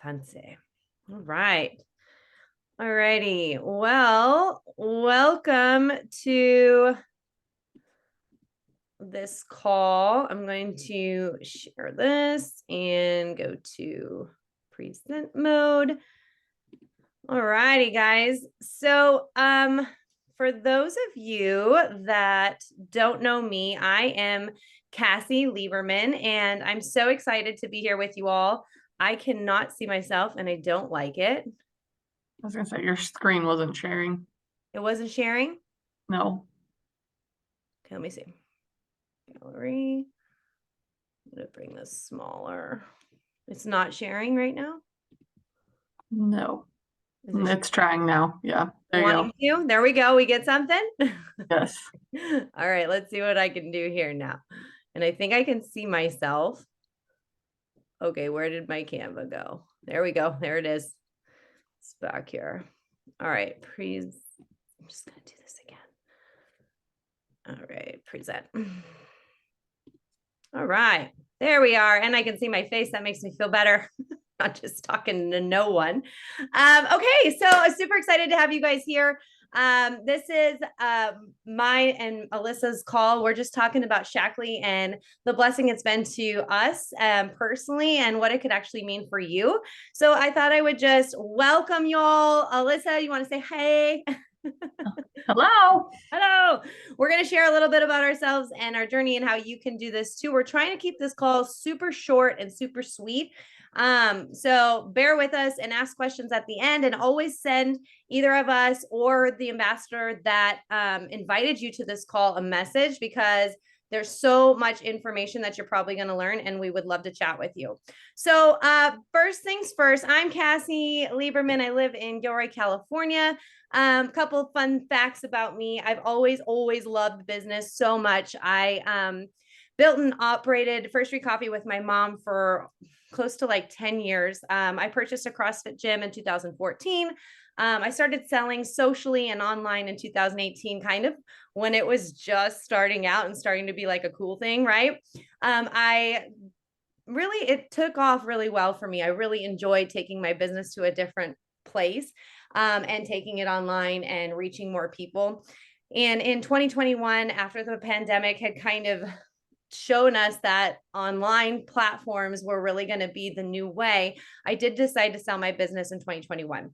Fancy. All right. All righty. Well, welcome to this call. I'm going to share this and go to present mode. All righty, guys. So, for those of you that don't know me, I am Cassie Lieberman, and I'm so excited to be here with you all. I cannot see myself, and I don't like it. I was gonna say your screen wasn't sharing. It wasn't sharing. No. Okay, let me see. Gallery. I'm gonna bring this smaller. It's not sharing right now. No. Is it It's trying now. Yeah. There you wanting go. to? There we go. We get something. Yes. All right, let's see what I can do here now. And I think I can see myself. Okay, where did my Canva go? There we go. There it is. It's back here. All right, please. I'm just gonna do this again. All right, present. All right, there we are. And I can see my face. That makes me feel better. Not just talking to no one. Okay, so I'm super excited to have you guys here. This is my and Alyssa's call. We're just talking about Shaklee and the blessing it's been to us personally and what it could actually mean for you. So I thought I would just welcome y'all. Alyssa, you want to say hey? Hello. Hello. We're going to share a little bit about ourselves and our journey and how you can do this too. We're trying to keep this call super short and super sweet. So bear with us and ask questions at the end, and always send either of us or the ambassador that invited you to this call a message, because there's so much information that you're probably going to learn, and we would love to chat with you. So first things first, I'm Cassie Lieberman. I live in Gilroy, California. Couple of fun facts about me. I've always loved business so much. I built and operated First Street Coffee with my mom for close to like 10 years. I purchased a CrossFit gym in 2014. I started selling socially and online in 2018, kind of when it was just starting out and starting to be like a cool thing, right? It took off really well for me. I really enjoyed taking my business to a different place and taking it online and reaching more people. And in 2021, after the pandemic had kind of shown us that online platforms were really going to be the new way, I did decide to sell my business in 2021.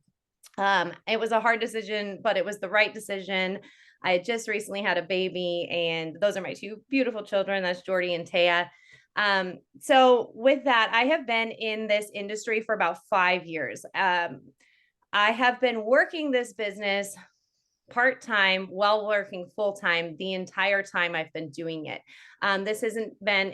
It was a hard decision, but it was the right decision. I had just recently had a baby, and those are my two beautiful children. That's Jordy and Taya. So with that, I have been in this industry for about 5 years. I have been working this business part-time while working full-time the entire time I've been doing it. This hasn't been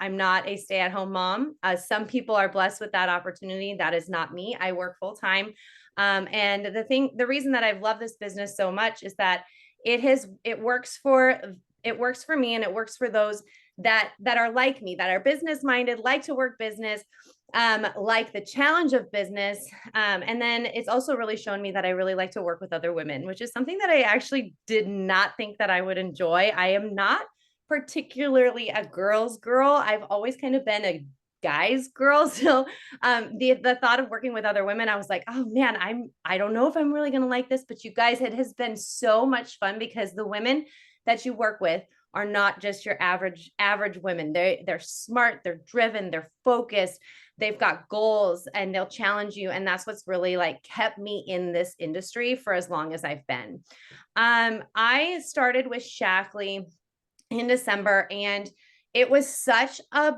I'm not a stay-at-home mom. Some people are blessed with that opportunity. That is not me. I work full-time. And the reason that I've loved this business so much is that it works for me, and it works for those that are like me, that are business minded, like to work business, like the challenge of business. And then it's also really shown me that I really like to work with other women, which is something that I actually did not think that I would enjoy. I am not particularly a girl's girl. I've always kind of been a guy's girl. So the thought of working with other women, I was like, oh man, I don't know if I'm really going to like this, but you guys, it has been so much fun, because the women that you work with are not just your average women. They're smart, they're driven, they're focused, they've got goals, and they'll challenge you. And that's what's really like kept me in this industry for as long as I've been. I started with Shaklee in December, and it was such a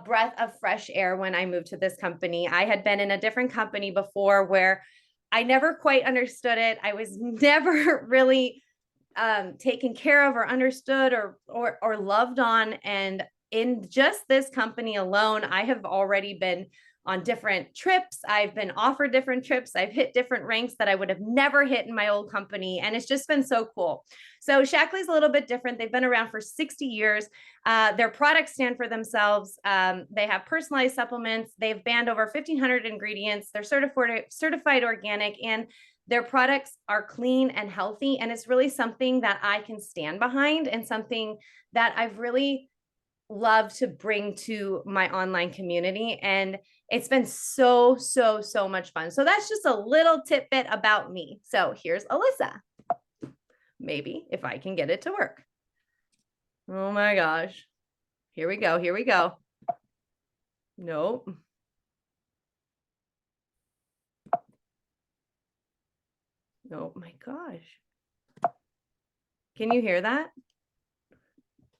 breath of fresh air when I moved to this company. I had been in a different company before where I never quite understood it. I was never really taken care of or understood or loved on. And in just this company alone, I have already been on different trips. I've been offered different trips. I've hit different ranks that I would have never hit in my old company. And it's just been so cool. So Shaklee's a little bit different. They've been around for 60 years. Their products stand for themselves. They have personalized supplements. They've banned over 1,500 ingredients. They're certified organic, and their products are clean and healthy. And it's really something that I can stand behind, and something that I've really love to bring to my online community. And it's been so, so, so much fun. So that's just a little tidbit about me. So here's Alyssa. Maybe if I can get it to work. Oh my gosh. Here we go. Here we go. Nope. Oh my gosh. Can you hear that?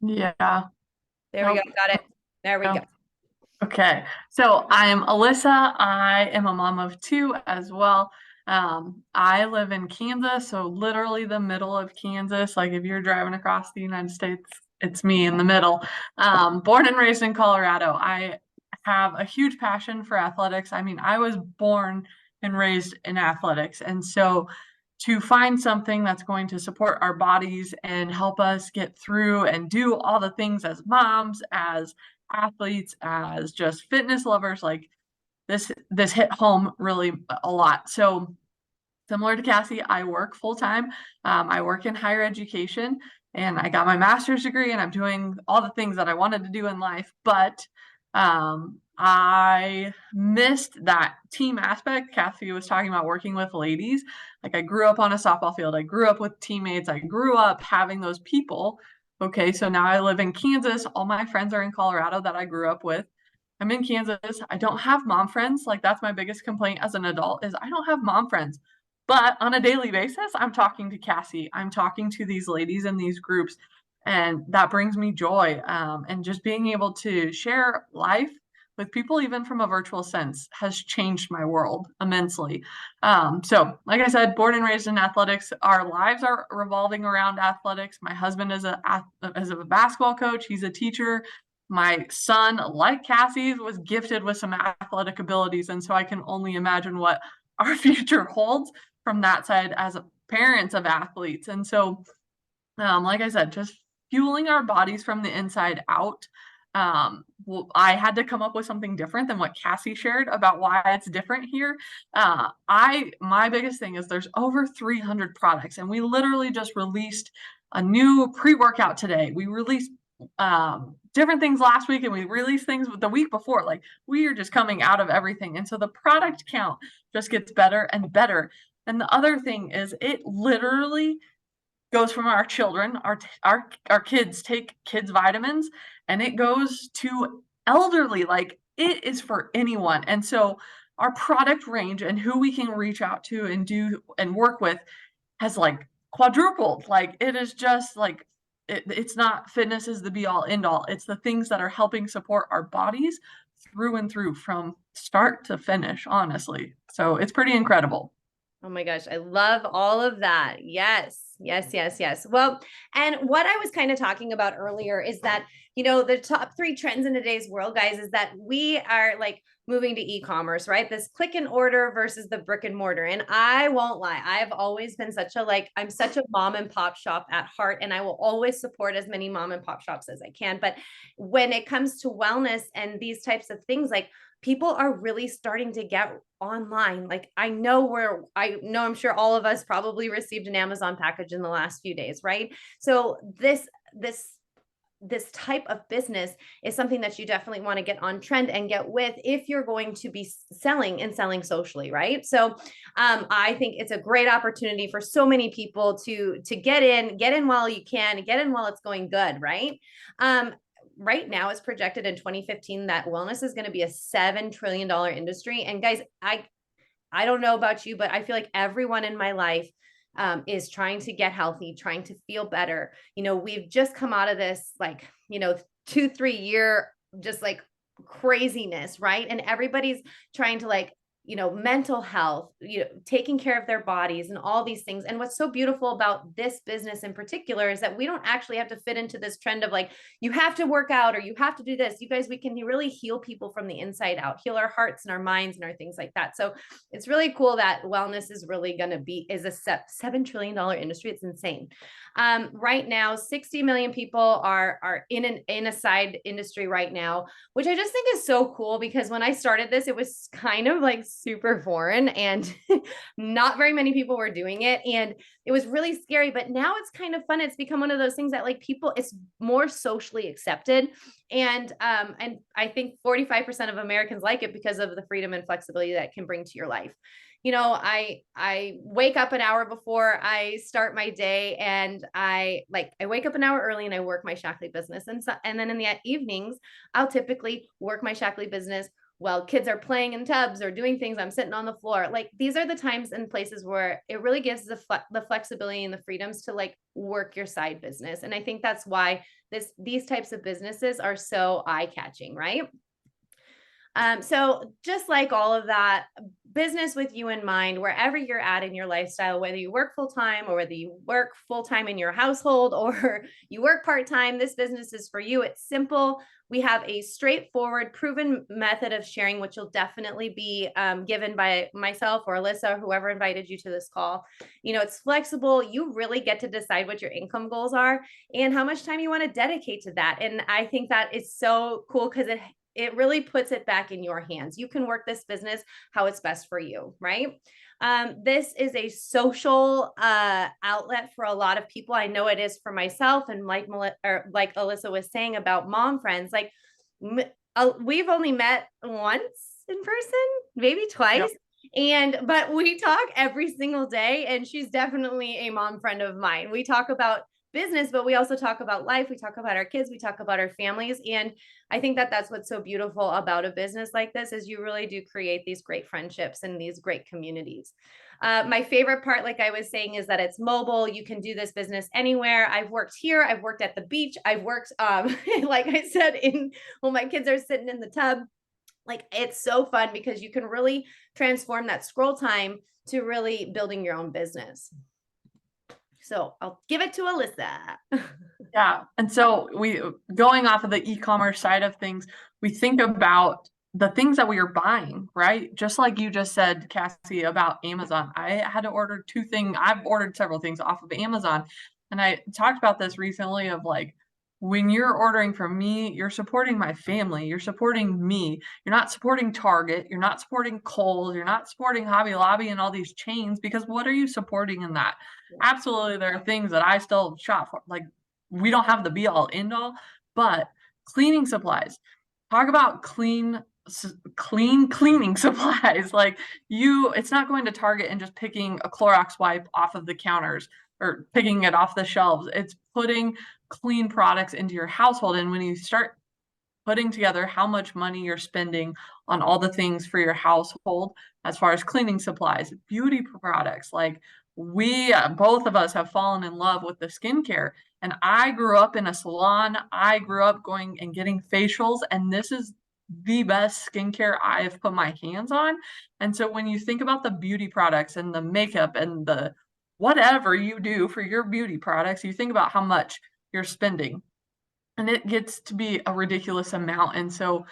Yeah. There we go. Got it. There we go. Okay. So I'm Alyssa. I am a mom of two as well. I live in Kansas, so literally the middle of Kansas. Like if you're driving across the United States, it's me in the middle. Born and raised in Colorado. I have a huge passion for athletics. I mean, I was born and raised in athletics. And so to find something that's going to support our bodies and help us get through and do all the things as moms, as athletes, as just fitness lovers, like this hit home really a lot. So similar to Cassie, I work full time. I work in higher education, and I got my master's degree, and I'm doing all the things that I wanted to do in life. But I missed that team aspect. Cassie was talking about working with ladies. Like I grew up on a softball field. I grew up with teammates. I grew up having those people. Okay, so now I live in Kansas. All my friends are in Colorado that I grew up with. I'm in Kansas. I don't have mom friends. Like that's my biggest complaint as an adult is I don't have mom friends. But on a daily basis, I'm talking to Cassie. I'm talking to these ladies in these groups, and that brings me joy. And just being able to share life with people, even from a virtual sense, has changed my world immensely. So, like I said, born and raised in athletics, our lives are revolving around athletics. My husband is a basketball coach. He's a teacher. My son, like Cassie's, was gifted with some athletic abilities, and so I can only imagine what our future holds from that side as parents of athletes. And so, like I said, just fueling our bodies from the inside out. I had to come up with something different than what Cassie shared about why it's different here. My biggest thing is there's over 300 products, and we literally just released a new pre-workout today. We released different things last week, and we released things the week before. Like we are just coming out of everything, and so the product count just gets better and better. And the other thing is it literally goes from our children, our kids take kids vitamins, and it goes to elderly. Like it is for anyone. And so our product range and who we can reach out to and do and work with has like quadrupled. Like it is just like it's not fitness is the be all end all. It's the things that are helping support our bodies through and through from start to finish, honestly. So it's pretty incredible. Oh my gosh, I love all of that. Yes, yes, yes, yes. Well, and what I was kind of talking about earlier is that, the top 3 trends in today's world, guys, is that we are like moving to e-commerce, right? This click and order versus the brick and mortar. And I won't lie, I've always been I'm such a mom and pop shop at heart, and I will always support as many mom and pop shops as I can. But when it comes to wellness and these types of things, like people are really starting to get online. Like I'm sure all of us probably received an Amazon package in the last few days, right? So this type of business is something that you definitely want to get on trend and get with if you're going to be selling socially, right? So I think it's a great opportunity for so many people to get in while you can, get in while it's going good, right? Right now it's projected in 2015 that wellness is going to be a $7 trillion industry. And guys, I don't know about you, but I feel like everyone in my life is trying to get healthy, trying to feel better. We've just come out of this 2-3 year just like craziness, right? And everybody's trying to mental health, taking care of their bodies and all these things. And what's so beautiful about this business in particular is that we don't actually have to fit into this trend of you have to work out or you have to do this. You guys, we can really heal people from the inside out, heal our hearts and our minds and our things like that. So it's really cool that wellness is really going to is a $7 trillion industry. It's insane. Right now, 60 million people are in a side industry right now, which I just think is so cool because when I started this, it was kind of super foreign and not very many people were doing it. And it was really scary, but now it's kind of fun. It's become one of those things that like people, it's more socially accepted. And I think 45% of Americans like it because of the freedom and flexibility that it can bring to your life. You know, I wake up an hour before I start my day, and I wake up an hour early and I work my Shaklee business. And then in the evenings, I'll typically work my Shaklee business while kids are playing in tubs or doing things. I'm sitting on the floor. Like, these are the times and places where it really gives the flexibility and the freedoms to like work your side business. And I think that's why these types of businesses are so eye-catching, right? So just like all of that, business with you in mind, wherever you're at in your lifestyle, whether you work full-time or whether you work full-time in your household or you work part-time, this business is for you. It's simple. We have a straightforward, proven method of sharing, which will definitely be given by myself or Alyssa or whoever invited you to this call. You know, it's flexible. You really get to decide what your income goals are and how much time you want to dedicate to that. And I think that is so cool because it really puts it back in your hands. You can work this business how it's best for you, right? This is a social outlet for a lot of people. I know it is for myself. And like Alyssa was saying about mom friends, like we've only met once in person, maybe twice. Yep. But we talk every single day, and she's definitely a mom friend of mine. We talk about business, but we also talk about life. We talk about our kids, we talk about our families. And I think that that's what's so beautiful about a business like this is you really do create these great friendships and these great communities. My favorite part, like I was saying, is that it's mobile. You can do this business anywhere. I've worked here. I've worked at the beach. I've worked, like I said, when my kids are sitting in the tub. Like, it's so fun because you can really transform that scroll time to really building your own business. So I'll give it to Alyssa. Yeah. And so going off of the e-commerce side of things, we think about the things that we are buying, right? Just like you just said, Cassie, about Amazon. I had to order I've ordered several things off of Amazon. And I talked about this recently of like, when you're ordering from me, you're supporting my family, you're supporting me. You're not supporting Target, you're not supporting Kohl's, you're not supporting Hobby Lobby and all these chains, because what are you supporting in that? Absolutely, there are things that I still shop for. Like, we don't have the be all end all, but cleaning supplies. Talk about cleaning supplies. Like, it's not going to Target and just picking a Clorox wipe off of the counters or picking it off the shelves. It's putting clean products into your household. And when you start putting together how much money you're spending on all the things for your household, as far as cleaning supplies, beauty products, like we both of us have fallen in love with the skincare. And I grew up in a salon. I grew up going and getting facials, and this is the best skincare I have put my hands on. And so when you think about the beauty products and the makeup and the whatever you do for your beauty products, you think about how much you're spending, and it gets to be a ridiculous amount. And so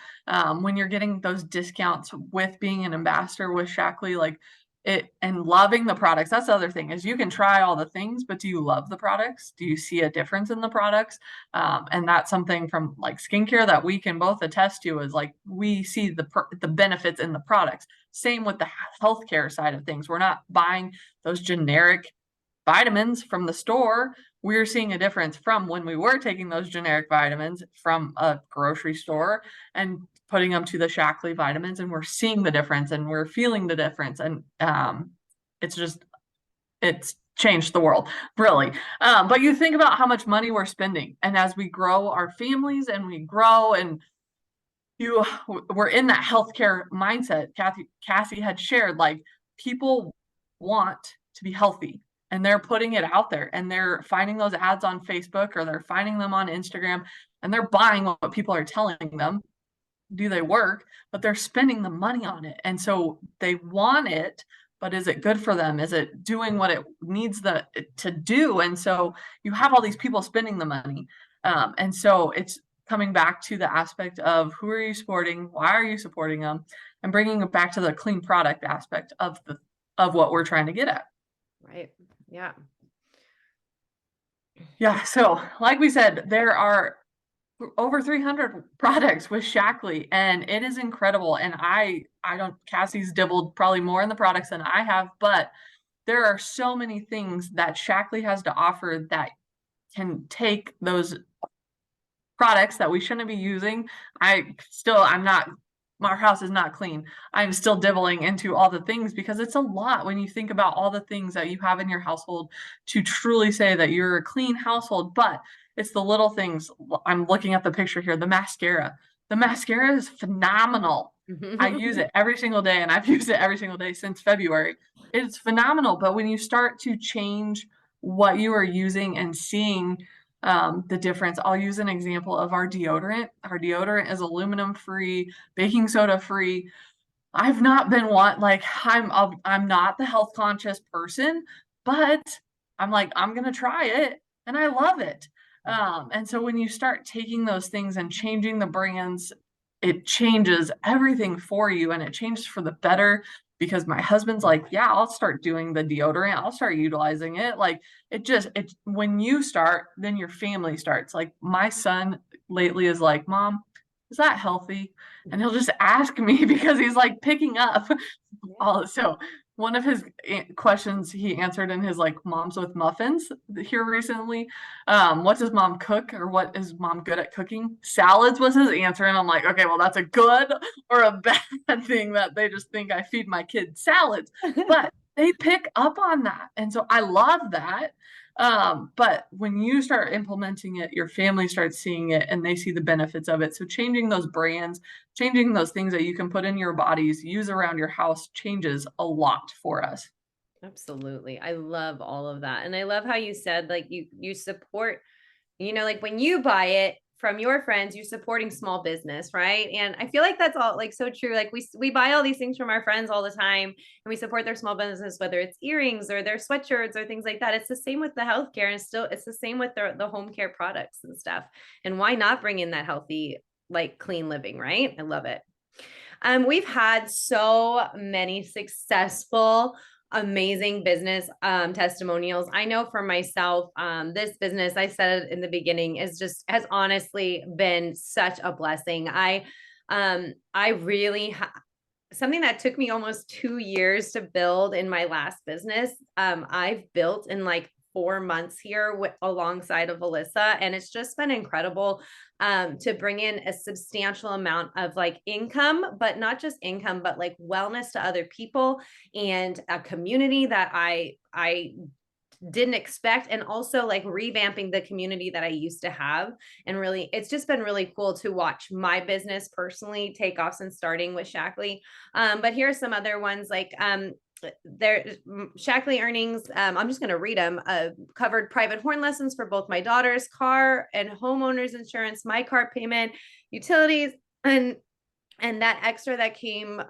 when you're getting those discounts with being an ambassador with Shaklee, like it, and loving the products, that's the other thing, is you can try all the things, but do you love the products? Do you see a difference in the products? And that's something from like skincare that we can both attest to, is like we see the benefits in the products. Same with the healthcare side of things. We're not buying those generic vitamins from the store. We're seeing a difference from when we were taking those generic vitamins from a grocery store and putting them to the Shaklee vitamins, and we're seeing the difference and we're feeling the difference. And it's changed the world, really. But you think about how much money we're spending, and as we grow our families and we grow, and we're in that healthcare mindset. Cassie had shared, like, people want to be healthy, and they're putting it out there, and they're finding those ads on Facebook, or they're finding them on Instagram, and they're buying what people are telling them. Do they work? But they're spending the money on it. And so they want it, but is it good for them? Is it doing what it needs to do? And so you have all these people spending the money. And so it's coming back to the aspect of who are you supporting? Why are you supporting them? And bringing it back to the clean product aspect of what we're trying to get at. Right. Yeah. Yeah. So like we said, there are over 300 products with Shaklee, and it is incredible. And Cassie's dibbled probably more in the products than I have, but there are so many things that Shaklee has to offer that can take those products that we shouldn't be using. I'm not, our house is not clean. I'm still dibbling into all the things because it's a lot when you think about all the things that you have in your household to truly say that you're a clean household. But it's the little things. I'm looking at the picture here, the mascara. The mascara is phenomenal. I use it every single day, and I've used it every single day since February. It's phenomenal. But when you start to change what you are using and seeing the difference. I'll use an example of our deodorant. Our deodorant is aluminum free, baking soda free. I've not been I'm not the health conscious person, but I'm like, I'm gonna try it and I love it. And so when you start taking those things and changing the brands, it changes everything for you and it changes for the better because my husband's like, yeah, I'll start doing the deodorant. I'll start utilizing it. Like it when you start, then your family starts. Like my son lately is like, Mom, is that healthy? And he'll just ask me because he's like picking up all. So one of his questions he answered in his like moms with muffins here recently. What does mom cook or what is mom good at cooking? Salads was his answer. And I'm like, okay, well, that's a good or a bad thing that they just think I feed my kids salads. But they pick up on that. And so I love that. But when you start implementing it, your family starts seeing it and they see the benefits of it. So changing those brands, changing those things that you can put in your bodies, use around your house changes a lot for us. Absolutely. I love all of that. And I love how you said like you support, like when you buy it from your friends, you're supporting small business, right? And I feel like that's all like so true. Like we buy all these things from our friends all the time and we support their small business, whether it's earrings or their sweatshirts or things like that. It's the same with the healthcare and it's the same with the home care products and stuff. And why not bring in that healthy, like clean living, right? I love it. We've had so many successful, amazing business testimonials. I know for myself, this business, I said it in the beginning, has honestly been such a blessing. I really something that took me almost 2 years to build in my last business. I've built in like 4 months here alongside of Alyssa, and it's just been incredible to bring in a substantial amount of like income, but not just income, but like wellness to other people and a community that I didn't expect, and also like revamping the community that I used to have. And really, it's just been really cool to watch my business personally take off since starting with Shaklee. But here are some other ones like there Shaklee earnings. I'm just going to read them. Covered private horn lessons for both my daughter's car and homeowners insurance, my car payment, utilities, and that extra that came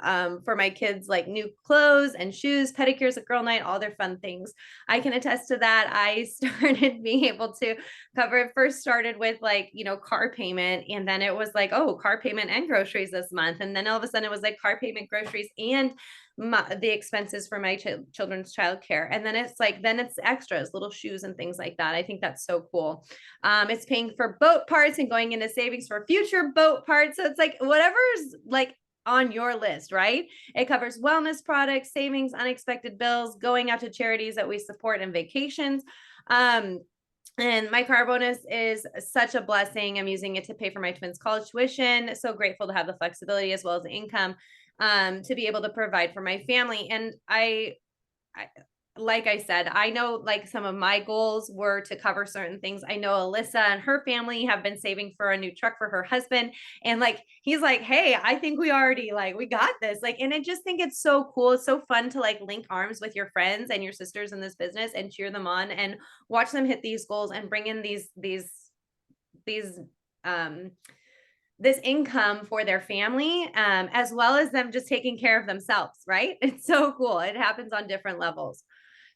for my kids, like new clothes and shoes, pedicures at girl night, all their fun things. I can attest to that. I started being able to cover it. First started with like, car payment. And then it was like, oh, car payment and groceries this month. And then all of a sudden it was like car payment, groceries, and the expenses for my children's childcare. And then it's extras, little shoes and things like that. I think that's so cool. It's paying for boat parts and going into savings for future boat parts. So it's like whatever's like on your list, right? It covers wellness products, savings, unexpected bills, going out to charities that we support, and vacations. And my car bonus is such a blessing. I'm using it to pay for my twins' college tuition. So grateful to have the flexibility as well as the income to be able to provide for my family. And I like I said, I know like some of my goals were to cover certain things. I know Alyssa and her family have been saving for a new truck for her husband. And like, he's like, hey, I think we got this. Like, and I just think it's so cool. It's so fun to like link arms with your friends and your sisters in this business and cheer them on and watch them hit these goals and bring in um, this income for their family, as well as them just taking care of themselves, right? It's so cool. It happens on different levels.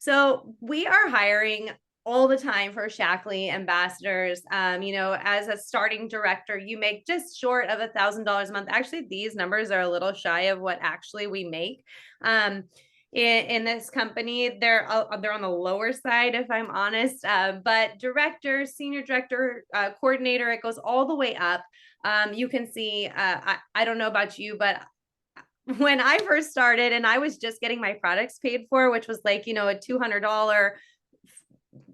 So we are hiring all the time for Shaklee ambassadors. As a starting director, you make just short of $1,000 a month. Actually, these numbers are a little shy of what actually we make. In this company, they're on the lower side, if I'm honest. But director, senior director, coordinator, it goes all the way up. You can see. I don't know about you, but when I first started and I was just getting my products paid for, which was like, a $200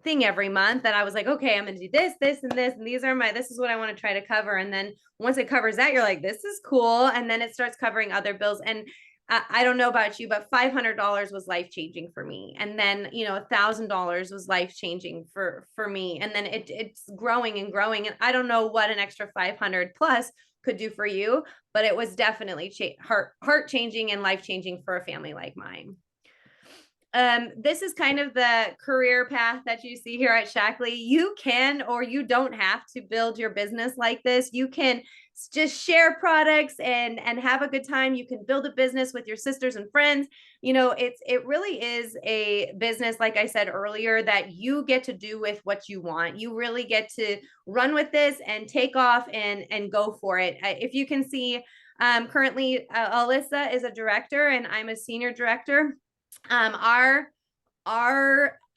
thing every month, that I was like, okay, I'm going to do this, this, and this, and this is what I want to try to cover. And then once it covers that, you're like, this is cool. And then it starts covering other bills. And I don't know about you, but $500 was life changing for me. And then, $1,000 was life changing for me. And then it's growing and growing. And I don't know what an extra 500 plus could do for you, but it was definitely heart changing and life changing for a family like mine. This is kind of the career path that you see here at Shaklee. You can, or you don't have to build your business like this. You can just share products and have a good time. You can build a business with your sisters and friends. It really is a business, like I said earlier, that you get to do with what you want. You really get to run with this and take off and go for it. If you can see, currently Alyssa is a director and I'm a senior director. Our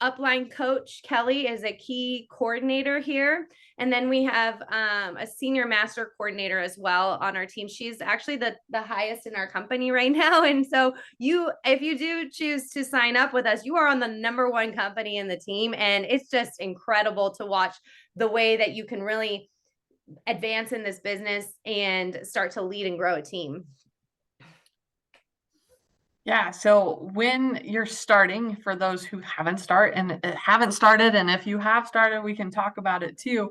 upline coach Kelly is a key coordinator here, and then we have a senior master coordinator as well on our team. She's actually the highest in our company right now, and so if you do choose to sign up with us, you are on the number one company in the team, and it's just incredible to watch the way that you can really advance in this business and start to lead and grow a team. Yeah, so when you're starting, for those who haven't started, and if you have started, we can talk about it too.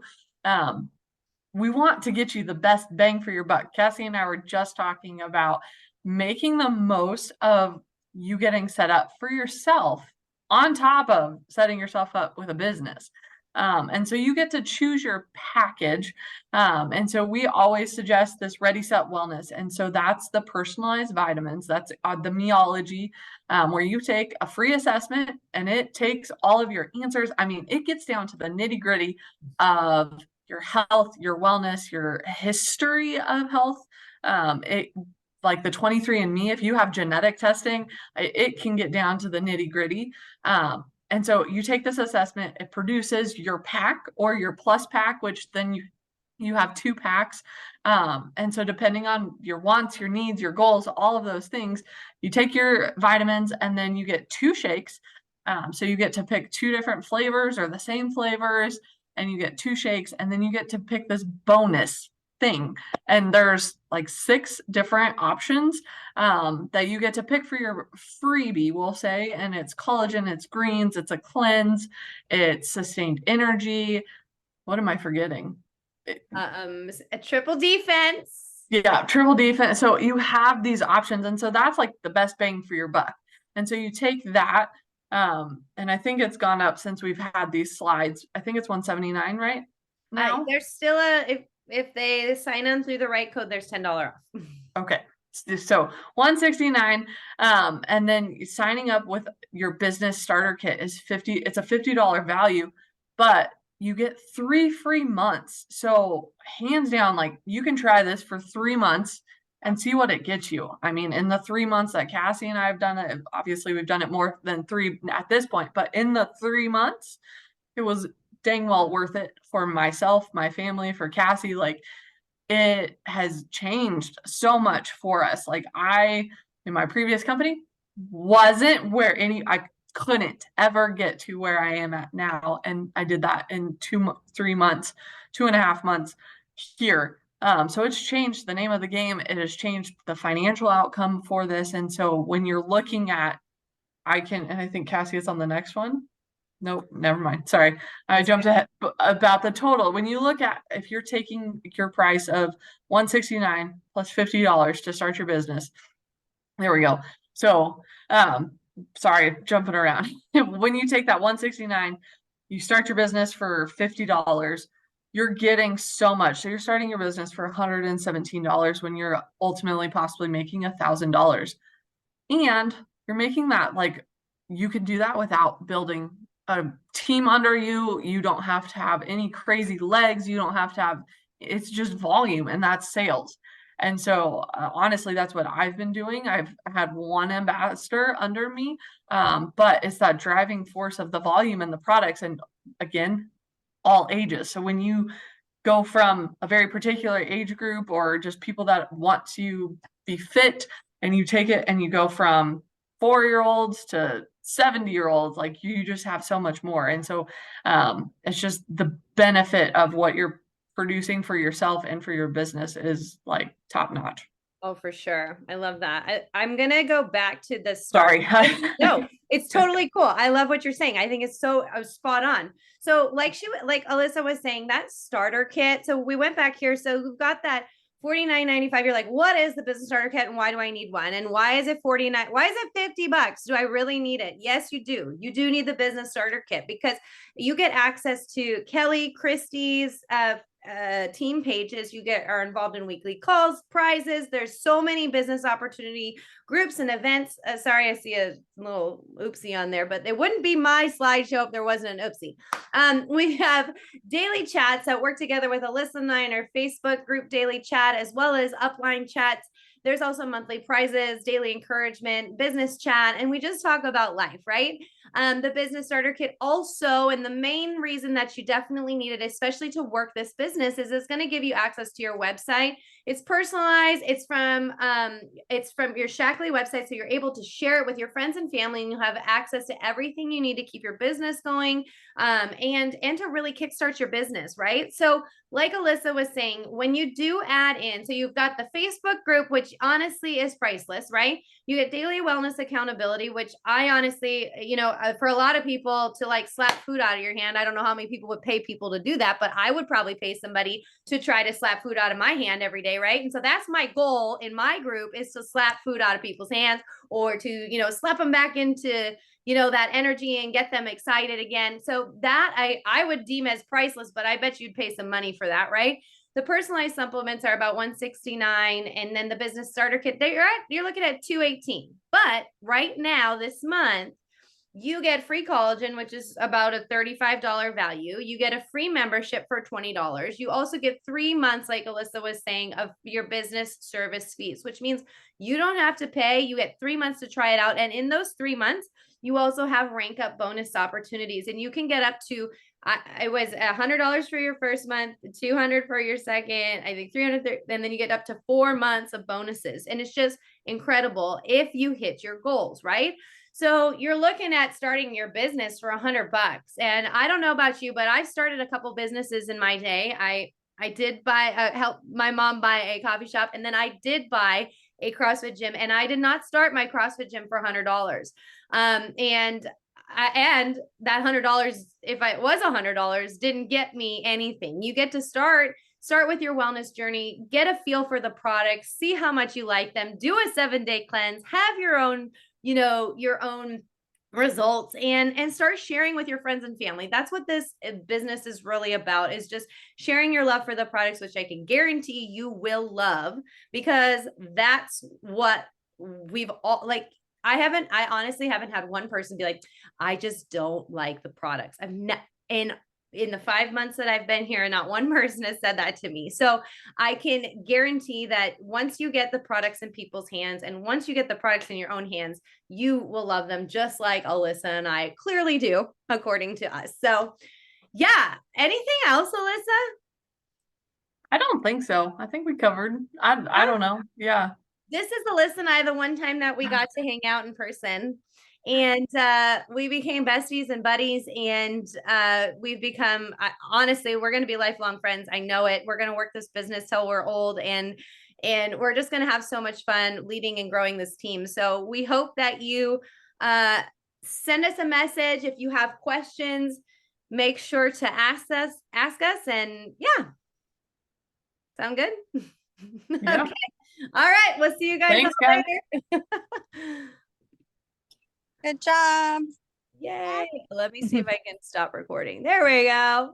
We want to get you the best bang for your buck. Cassie and I were just talking about making the most of you getting set up for yourself on top of setting yourself up with a business. And so you get to choose your package. And so we always suggest this Ready Set Wellness. And so that's the personalized vitamins. That's the Meology, where you take a free assessment and it takes all of your answers. I mean, it gets down to the nitty gritty of your health, your wellness, your history of health. It like the 23andMe, if you have genetic testing, it can get down to the nitty gritty. And so you take this assessment, it produces your pack or your plus pack, which then you have 2 packs. And so depending on your wants, your needs, your goals, all of those things, you take your vitamins and then you get 2 shakes. So you get to pick 2 different flavors or the same flavors, and you get 2 shakes, and then you get to pick this bonus thing. And there's like 6 different options that you get to pick for your freebie, we'll say. And it's collagen, it's greens, it's a cleanse, it's sustained energy. What am I forgetting? A triple defense. Yeah, triple defense. So you have these options. And so that's like the best bang for your buck. And so you take that, and I think it's gone up since we've had these slides. I think it's 179 right now. There's still if they sign on through the right code, there's $10 off. Okay. So 169, and then signing up with your business starter kit is it's a $50 value, but you get 3 free months. So hands down, like, you can try this for 3 months and see what it gets you. I mean, in the 3 months that Cassie and I have done it, obviously we've done it more than 3 at this point, but in the 3 months, it was dang well worth it for myself, my family, for Cassie. Like, it has changed so much for us. Like, in my previous company, wasn't where I couldn't ever get to where I am at now. And I did that in 3 months, 2.5 months here. So it's changed the name of the game. It has changed the financial outcome for this. And so when you're looking at, and I think Cassie is on the next one. Nope, never mind. Sorry, I jumped ahead about the total. When you look at, if you're taking your price of 169 plus $50 to start your business, there we go. So, sorry, jumping around. When you take that 169, you start your business for $50, you're getting so much. So you're starting your business for $117 when you're ultimately possibly making $1,000. And you're making that, like, you could do that without building a team under you. You don't have to have any crazy legs. You don't have to have, it's just volume, and that's sales. And so honestly, that's what I've been doing. I've had 1 ambassador under me, but it's that driving force of the volume and the products, and again, all ages. So when you go from a very particular age group, or just people that want to be fit, and you take it and you go from 4-year-olds to 70-year-olds, like you just have so much more. And so it's just the benefit of what you're producing for yourself and for your business is like top notch. Oh, for sure. I love that. I'm gonna go back to the start. Sorry. No, it's totally cool. I love what you're saying. I think it's so spot on. So like Alyssa was saying, that starter kit. So we went back here. So we've got that $49.95. You're like, what is the business starter kit and why do I need one? And why is it 49? Why is it $50? Do I really need it? Yes, you do. You do need the business starter kit because you get access to Kelly, Christie's, team pages. You are involved in weekly calls, prizes. There's so many business opportunity groups and events. Sorry, I see a little oopsie on there, but it wouldn't be my slideshow if there wasn't an oopsie. We have daily chats that work together with Alyssa and I in our Facebook group daily chat, as well as upline chats. There's also monthly prizes, daily encouragement, business chat, and we just talk about life, right? The business starter kit also, and the main reason that you definitely need it, especially to work this business, is it's going to give you access to your website. It's personalized. It's from your Shaklee website, so you're able to share it with your friends and family, and you'll have access to everything you need to keep your business going, and to really kickstart your business, right? So like Alyssa was saying, when you do add in, so you've got the Facebook group, which honestly is priceless, right? You get daily wellness accountability, which I honestly, for a lot of people to like slap food out of your hand, I don't know how many people would pay people to do that, but I would probably pay somebody to try to slap food out of my hand every day, right? And so that's my goal in my group, is to slap food out of people's hands, or to, slap them back into that energy and get them excited again. So that I would deem as priceless, but I bet you'd pay some money for that, right? The personalized supplements are about $169, and then the business starter kit, you're looking at $218. But right now, this month, you get free collagen, which is about a $35 value. You get a free membership for $20. You also get 3 months, like Alyssa was saying, of your business service fees, which means you don't have to pay. You get 3 months to try it out. And in those 3 months, you also have rank up bonus opportunities, and you can get up to, it was $100 for your first month, $200 for your second, I think $300, and then you get up to 4 months of bonuses. And it's just incredible if you hit your goals, right? So you're looking at starting your business for $100. And I don't know about you, but I've started a couple businesses in my day. I did buy, help my mom buy a coffee shop, and then I did buy a CrossFit gym, and I did not start my CrossFit gym for $100. And that $100, if it was $100, didn't get me anything. You get to start with your wellness journey, get a feel for the products, see how much you like them, do a 7-day cleanse, have your own results, and start sharing with your friends and family. That's what this business is really about, is just sharing your love for the products, which I can guarantee you will love, because that's what we've all like. I honestly haven't had one person be like, I just don't like the products. I've not in the 5 months that I've been here, not one person has said that to me. So I can guarantee that once you get the products in people's hands, and once you get the products in your own hands, you will love them, just like Alyssa and I clearly do, according to us. So yeah. Anything else, Alyssa? I don't think so. I think we covered. I don't know. Yeah. This is Alyssa and I, the one time that we got to hang out in person. And we became besties and buddies, and we've become, honestly, we're going to be lifelong friends. I know it. We're going to work this business till we're old, and we're just going to have so much fun leading and growing this team. So we hope that you send us a message if you have questions. Make sure to ask us, and yeah. Sound good? Yeah. Okay. All right. We'll see you guys later. Good job. Yay. Let me see if I can stop recording. There we go.